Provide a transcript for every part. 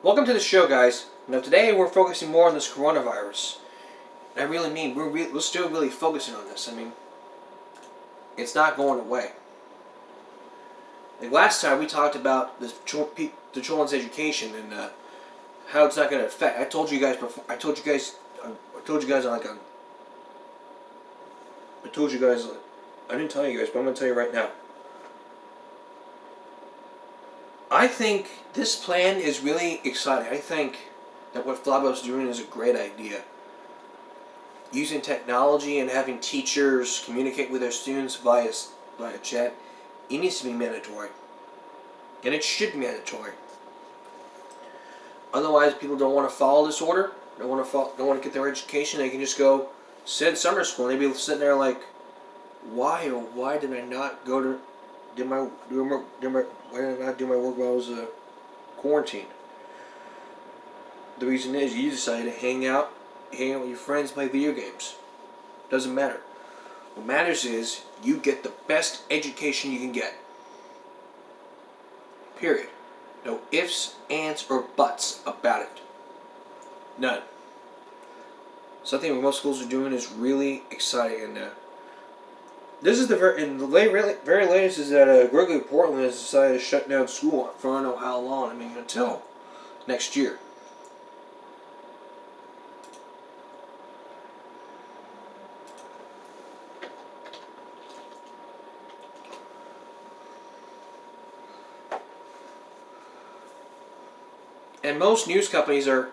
Welcome to the show, guys. Now, today we're focusing more on this coronavirus. And I really mean, we're still really focusing on this. I mean, it's not going away. Like last time, we talked about the children's education and how it's not going to affect. I told you guys before. I told you guys on like a. I told you guys. I didn't tell you guys, but I'm going to tell you right now. I think this plan is really exciting. I think that what Flabo's doing is a great idea. Using technology and having teachers communicate with their students via chat, it needs to be mandatory. And it should be mandatory. Otherwise, people don't want to follow this order. Don't want to get their education. They can just go sit in summer school and they'd be sitting there like, why did I not go to why did I not do my work while I was quarantined? The reason is you decided to hang out with your friends, play video games. Doesn't matter. What matters is you get the best education you can get. Period. No ifs, ands, or buts about it. None. Something that most schools are doing is really exciting, and this is the very latest is that Gregory Portland has decided to shut down school for I don't know how long. I mean, until next year. And most news companies are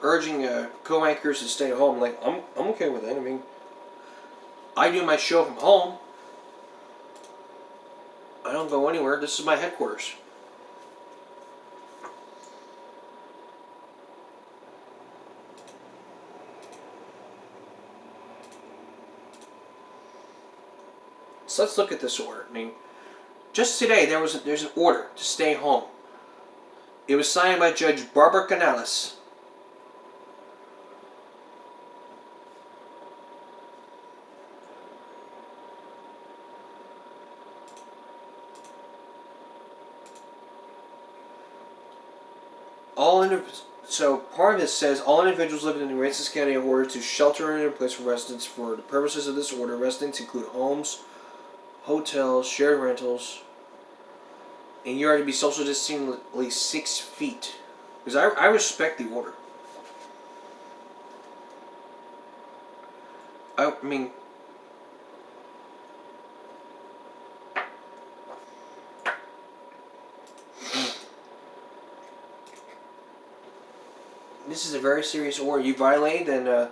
urging co-anchors to stay at home. Like I'm okay with that. I mean, I do my show from home. I don't go anywhere. This is my headquarters. So let's look at this order. I mean, just today there's an order to stay home. It was signed by Judge Barbara Canales. So part of this says all individuals living in Aransas County are ordered to shelter in a place for residents. For the purposes of this order, residents include homes, hotels, shared rentals, and you are to be social distancing at least 6 feet. Because I respect the order. I mean, this is a very serious order. You violate, then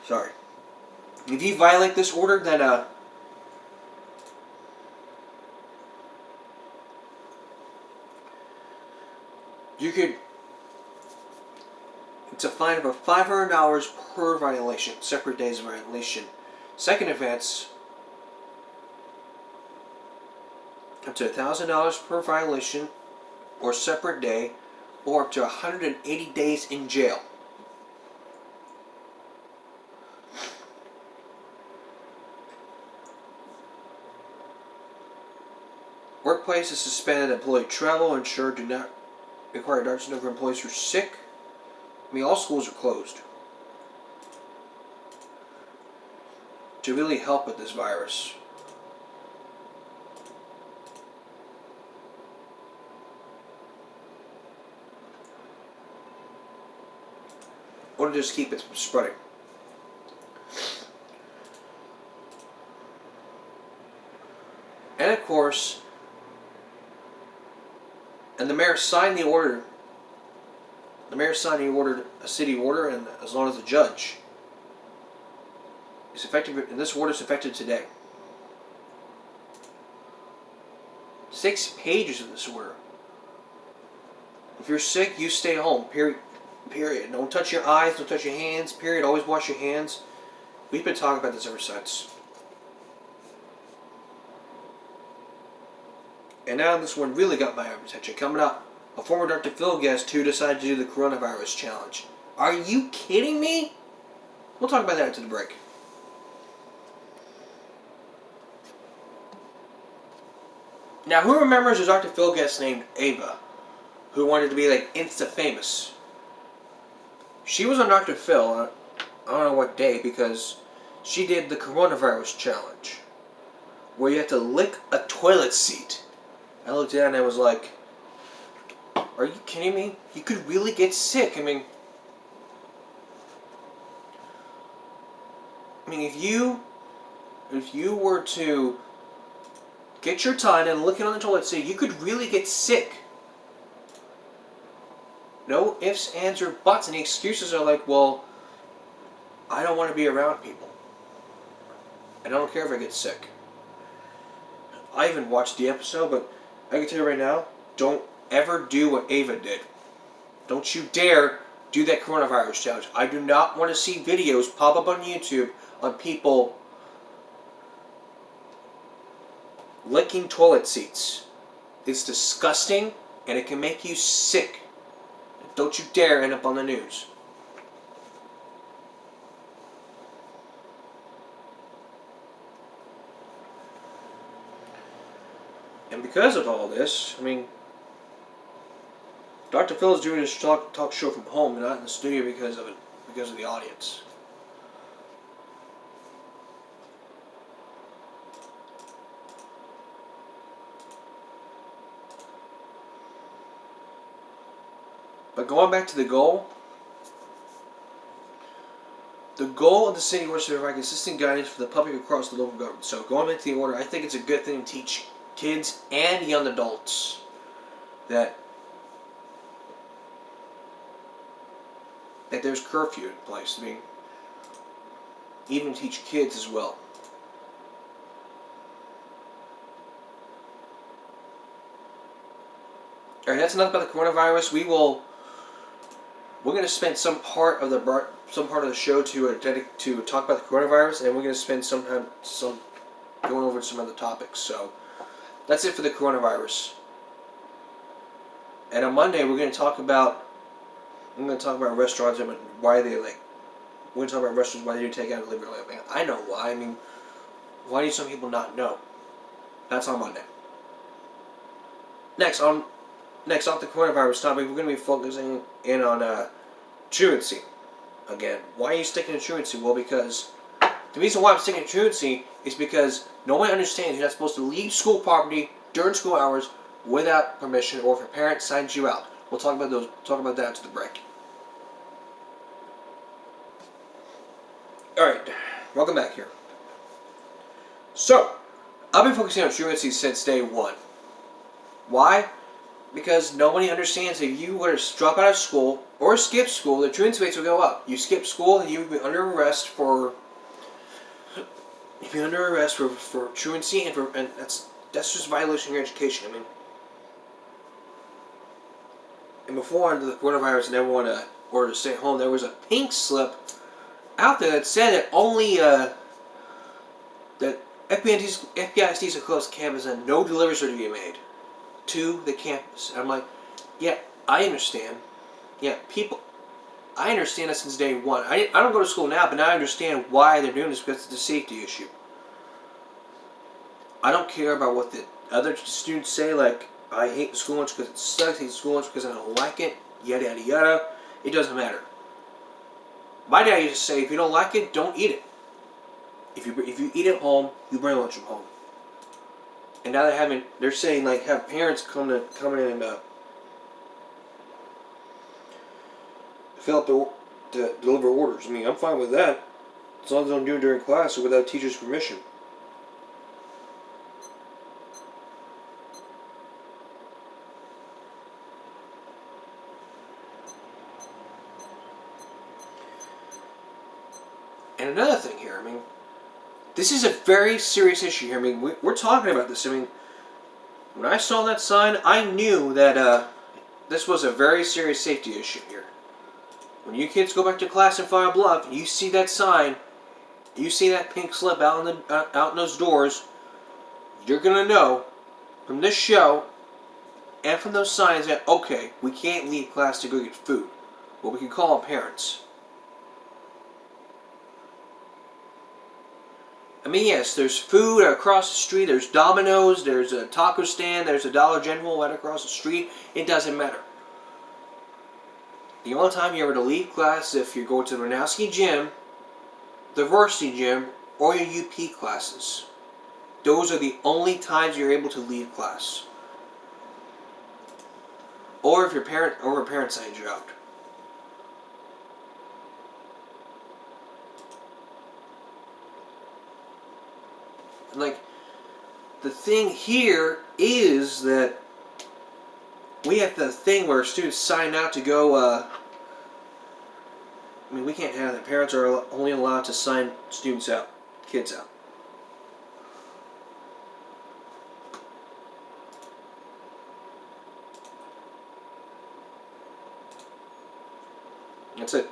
sorry. If you violate this order, then you could. It's a fine of $500 per violation. Separate days of violation. Second offense, up to $1,000 per violation, or separate day, or up to 180 days in jail. Workplaces suspended employee travel, ensure do not require dark for employees who are sick. I mean, all schools are closed to really help with this virus. Or to just keep it from spreading. And of course, and the mayor signed the order. The mayor signed a city order, and as long as the judge is effective, and this order is effective today. 6 pages of this order. If you're sick, you stay home. Period. Don't touch your eyes. Don't touch your hands. Period. Always wash your hands. We've been talking about this ever since. And now this one really got my attention. Coming up, a former Dr. Phil guest who decided to do the coronavirus challenge. Are you kidding me? We'll talk about that after the break. Now, who remembers a Dr. Phil guest named Ava? who wanted to be like insta famous. She was on Dr. Phil, I don't know what day, because she did the coronavirus challenge, where you have to lick a toilet seat. I looked at it and I was like, are you kidding me? You could really get sick. I mean, if you were to get your tongue and lick it on the toilet seat, you could really get sick. No ifs, ands, or buts, and the excuses are like, well, I don't want to be around people. I don't care if I get sick. I haven't watched the episode, but I can tell you right now, don't ever do what Ava did. Don't you dare do that coronavirus challenge. I do not want to see videos pop up on YouTube on people licking toilet seats. It's disgusting, and it can make you sick. Don't you dare end up on the news. And because of all this, I mean, Dr. Phil is doing his talk show from home, not in the studio because of the audience. But going back to the goal of the city was to provide consistent guidance for the public across the local government. So going back to the order, I think it's a good thing to teach kids and young adults that there's curfew in place. I mean, even teach kids as well. Alright, that's enough about the coronavirus. We're going to spend some part of the show to talk about the coronavirus, and we're going to spend some going over some other topics. So that's it for the coronavirus. And on Monday, I'm going to talk about restaurants and why they like. We're going to talk about restaurants, why they do take out and delivery. Like, I know why. I mean, why do some people not know? That's on Monday. Next off the coronavirus topic, we're going to be focusing in on truancy. Again, why are you sticking to truancy? Well, because the reason why I'm sticking to truancy is because no one understands you're not supposed to leave school property during school hours without permission, or if a parent signs you out. We'll talk about that after the break. All right, welcome back here. So, I've been focusing on truancy since day one. Why? Because nobody understands that if you were to drop out of school or skip school, the truancy rates will go up. You skip school and you would be under arrest for truancy, and that's just violation of your education. I mean, and before under the coronavirus and everyone ordered to stay home, there was a pink slip out there that said that only that FBI sees a closed campus and no deliveries are to be made to the campus. And I'm like, yeah, I understand. Yeah, I understand that since day one. I don't go to school now, but now I understand why they're doing this, because it's a safety issue. I don't care about what the other students say, like, I hate the school lunch because it sucks, I hate the school lunch because I don't like it, yada yada yada. It doesn't matter. My dad used to say, if you don't like it, don't eat it. If you eat at home, you bring lunch from home. And now they're saying, like, have parents come in and fill out to deliver orders. I mean, I'm fine with that, as long as I don't do it during class or without teacher's permission. And another thing here, I mean, this is a very serious issue here. I mean, we're talking about this. I mean, when I saw that sign, I knew that this was a very serious safety issue here. When you kids go back to class in Fire Bluff, you see that sign, you see that pink slip out in those doors, you're going to know from this show and from those signs that, okay, we can't leave class to go get food. Well, we can call our parents. I mean, yes, there's food across the street, there's Domino's, there's a taco stand, there's a Dollar General right across the street. It doesn't matter. The only time you're ever to leave class is if you go to the Ranowski gym, the varsity gym, or your UP classes. Those are the only times you're able to leave class. Or if your parent sends you out. Like, the thing here is that we have the thing where students sign out to go, we can't have that. Parents are only allowed to sign students out, kids out. That's it.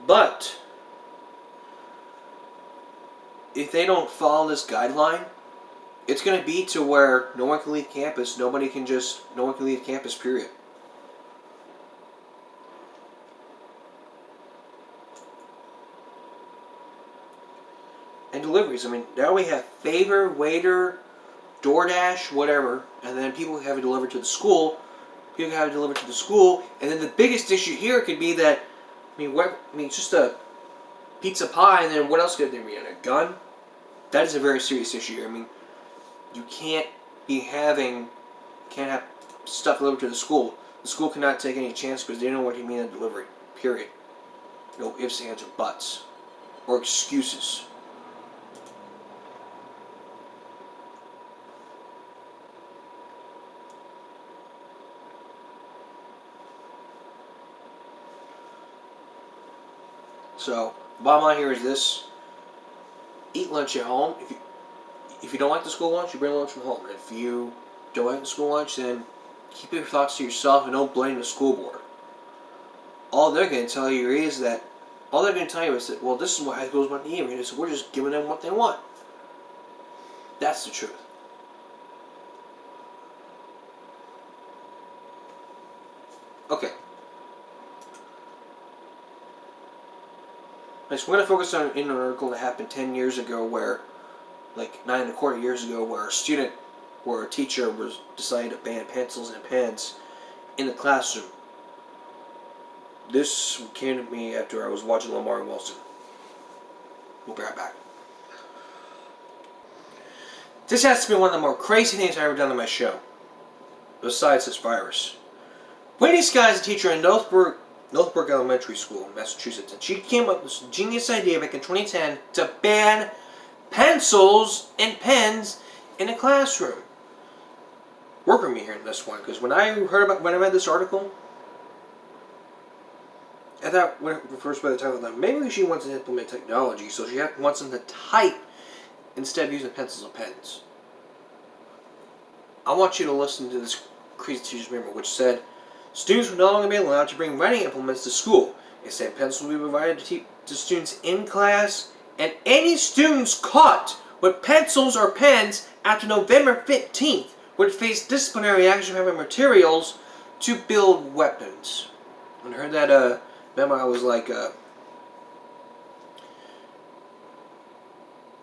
But if they don't follow this guideline, it's going to be to where no one can leave campus. No one can leave campus, period. And deliveries. Now we have Favor, Waiter, DoorDash, whatever, and then people have it delivered to the school. People have it delivered to the school, and then the biggest issue here could be that, it's just a pizza pie, and then what else could there be? A gun? That is a very serious issue here. You can't have stuff delivered to the school. The school cannot take any chance because they know what you mean on delivery. Period. No ifs, ands, or buts. Or excuses. So, bottom line here is this. Eat lunch at home. If you don't like the school lunch, you bring lunch from home. If you don't like the school lunch, then keep your thoughts to yourself and don't blame the school board. All they're going to tell you is that, well, this is what high schools want to eat, so we're just giving them what they want. That's the truth. Okay. So we're going to focus on an article that happened 10 years ago where, 9.25 years ago, where a teacher was deciding to ban pencils and pens in the classroom. This came to me after I was watching Lamar and Wilson. We'll be right back. This has to be one of the more crazy things I've ever done on my show, besides this virus. Wendy Sky is a teacher in Northbrook Elementary School in Massachusetts, and she came up with this genius idea back in 2010 to ban pencils and pens in a classroom. Work with me here in this one, because when I read this article, I thought, first by the title, maybe she wants to implement technology, so she wants them to type instead of using pencils and pens. I want you to listen to this crazy teacher's memo, which said, students will no longer be allowed to bring writing implements to school. Instead, pencils will be provided to students in class, and any students caught with pencils or pens after November 15th would face disciplinary action for having materials to build weapons. When I heard that memo, I was like,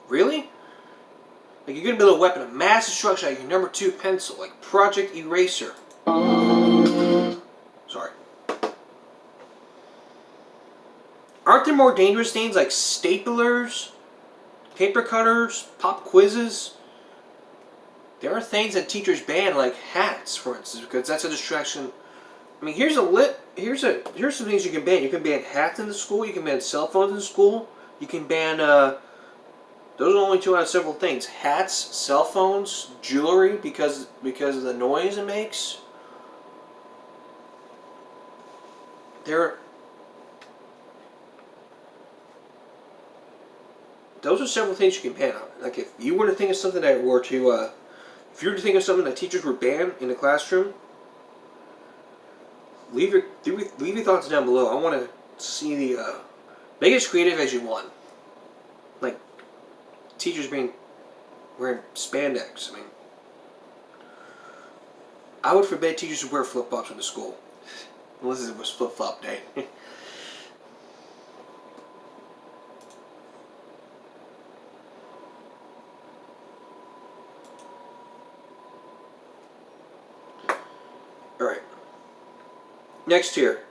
really? You're going to build a weapon of mass destruction like your number 2 pencil, like Project Eraser. Sorry. Aren't there more dangerous things like staplers, paper cutters, pop quizzes? There are things that teachers ban, like hats, for instance, because that's a distraction. Here's some things you can ban. You can ban hats in the school. You can ban cell phones in school. You can ban. Those are only 2 out of several things: hats, cell phones, jewelry, because of the noise it makes. Those are several things you can ban. Like if you were to think of something that if you were to think of something that teachers were banned in the classroom, leave your thoughts down below. I want to see the make it as creative as you want. Like teachers wearing spandex. I would forbid teachers to wear flip-flops in the school, unless it was flip-flop day. All right. Next here.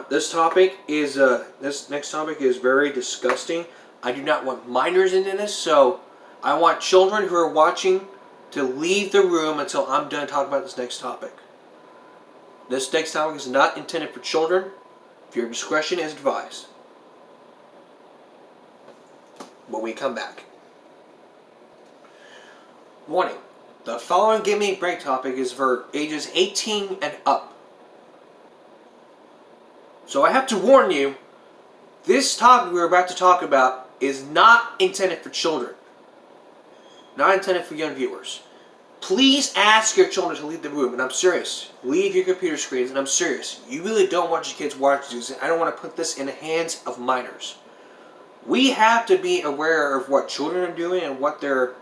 This next topic is very disgusting. I do not want minors into this, so I want children who are watching to leave the room until I'm done talking about this next topic. This next topic is not intended for children. Your discretion is advised. When we come back. Warning. The following Give Me a Break topic is for ages 18 and up. So I have to warn you, this topic we're about to talk about is not intended for children. Not intended for young viewers. Please ask your children to leave the room, and I'm serious. Leave your computer screens, and I'm serious. You really don't want your kids watching this. I don't want to put this in the hands of minors. We have to be aware of what children are doing and what they're...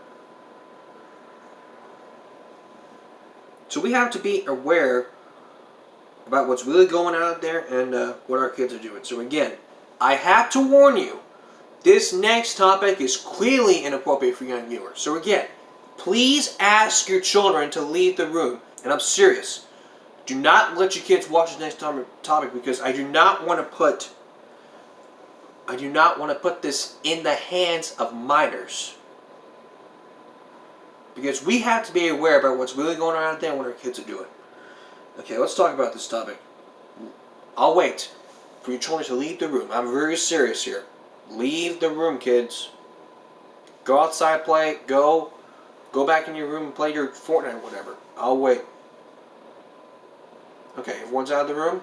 So we have to be aware about what's really going on out there and what our kids are doing. So again, I have to warn you, this next topic is clearly inappropriate for young viewers. So again, please ask your children to leave the room. And I'm serious. Do not let your kids watch this next topic because I do not want to put this in the hands of minors. Because we have to be aware about what's really going on out there and what our kids are doing. Okay, let's talk about this topic. I'll wait for your children to leave the room. I'm very serious here. Leave the room, kids. Go outside, play. Go back in your room and play your Fortnite or whatever. I'll wait. Okay, everyone's out of the room?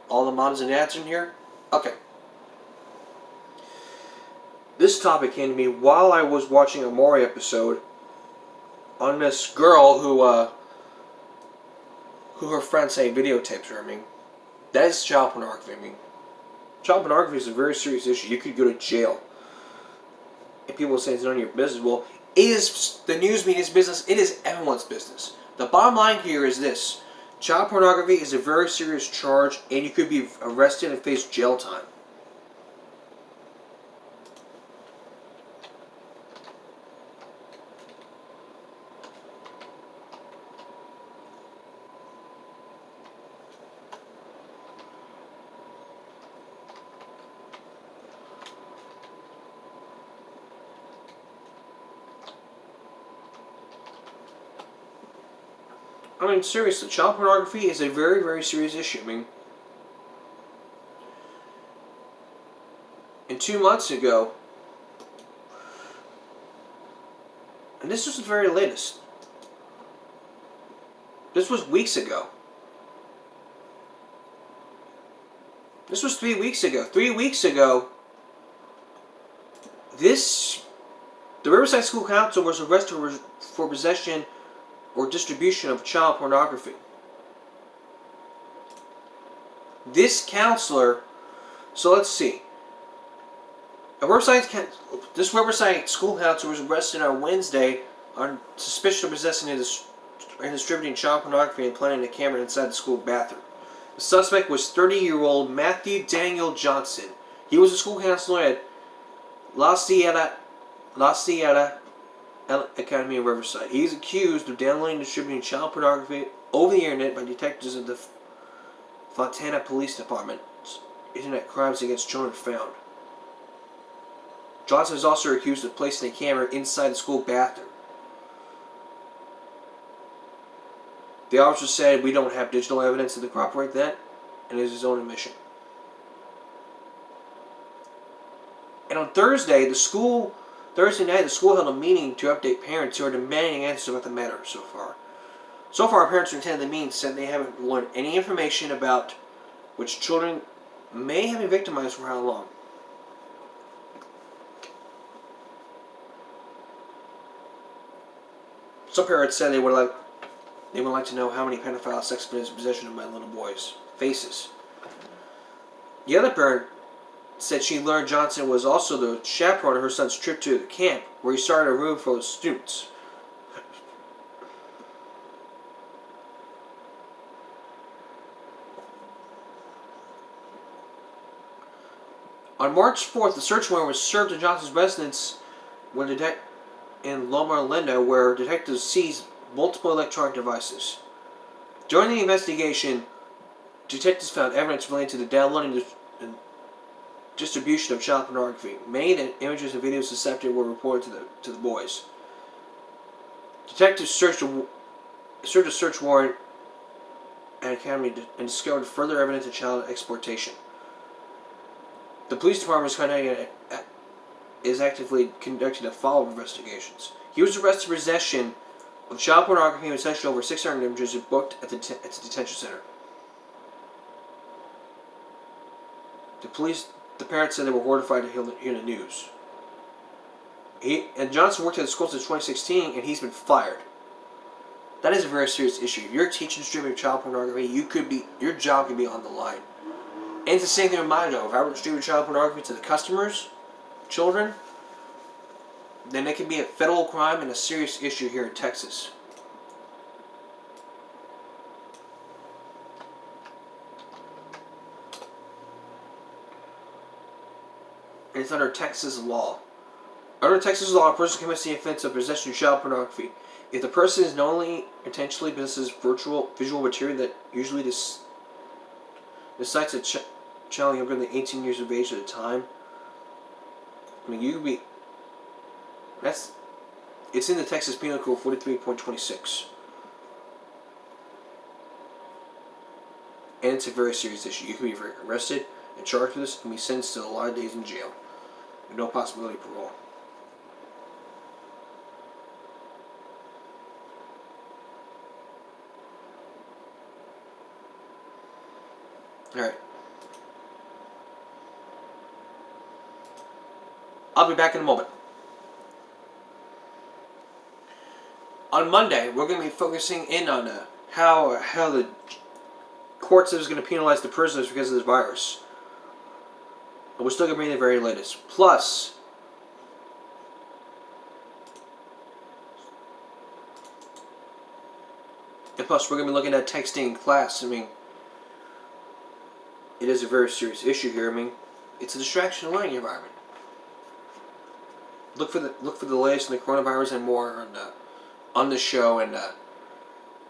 All the moms and dads in here? Okay. This topic came to me while I was watching a Maury episode on this girl who her friends say videotapes her. I mean, that is child pornography. I mean, child pornography is a very serious issue. You could go to jail. And people say it's none of your business. Well, it is the news media's business. It is everyone's business. The bottom line here is this. Child pornography is a very serious charge, and you could be arrested and face jail time. I mean, seriously, child pornography is a very, very serious issue. I mean, and 2 months ago, and this was the very latest. This was weeks ago. This was 3 weeks ago. 3 weeks ago, the Riverside School Council was arrested for possession or distribution of child pornography. This counselor, so let's see. This Riverside School Counselor was arrested on Wednesday on suspicion of possessing and distributing child pornography and planting a camera inside the school bathroom. The suspect was 30-year-old Matthew Daniel Johnson. He was a school counselor at La Sierra Academy in Riverside. He is accused of downloading and distributing child pornography over the internet by detectives of the Fontana Police Department's Internet Crimes Against Children found. Johnson is also accused of placing a camera inside the school bathroom. The officer said, "We don't have digital evidence to corroborate that," and it is his own admission. And on Thursday night, the school held a meeting to update parents who are demanding answers about the matter so far. So far, parents who attended the meeting said they haven't learned any information about which children may have been victimized for how long. Some parents said they would like to know how many pedophile sex offenders in possession of my little boys' faces. The other parent said she learned Johnson was also the chaperone of her son's trip to the camp, where he started a room full of students. On March 4th, the search warrant was served at Johnson's residence in Loma Linda, where detectives seized multiple electronic devices. During the investigation, detectives found evidence related to the downloading and distribution of child pornography. Many of the images and videos suspected were reported to the boys. Detectives searched a search warrant at Academy and discovered further evidence of child exploitation. The police department is actively conducting a follow-up investigations. He was arrested for possession of child pornography and possession of over 600 images and booked at the detention center. The parents said they were horrified to hear the news. Johnson worked at the school since 2016, and he's been fired. That is a very serious issue. If you're teaching distributing child pornography, your job could be on the line. And it's the same thing with my job. If I were distributing child pornography to the customers, children, then it can be a federal crime and a serious issue here in Texas. And it's under Texas law. Under Texas law, a person commits the offense of possession of child pornography if the person is knowingly, intentionally possesses visual material that usually incites a child younger than 18 years of age at a time. I mean, you could be. It's in the Texas Penal Code 43.26. And it's a very serious issue. You could be arrested and charged with this and be sentenced to a lot of days in jail. With no possibility of parole. Alright. I'll be back in a moment. On Monday, we're going to be focusing in on how the court says is going to penalize the prisoners because of this virus. And we're still going to bring the very latest. Plus, we're going to be looking at texting in class. I mean, it is a very serious issue here. I mean, it's a distraction learning environment. Look for the latest in the coronavirus and more on the show, and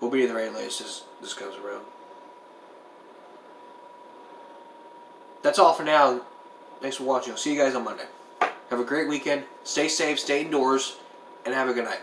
we'll be the very latest as this comes around. That's all for now. Thanks for watching. I'll see you guys on Monday. Have a great weekend. Stay safe, stay indoors, and have a good night.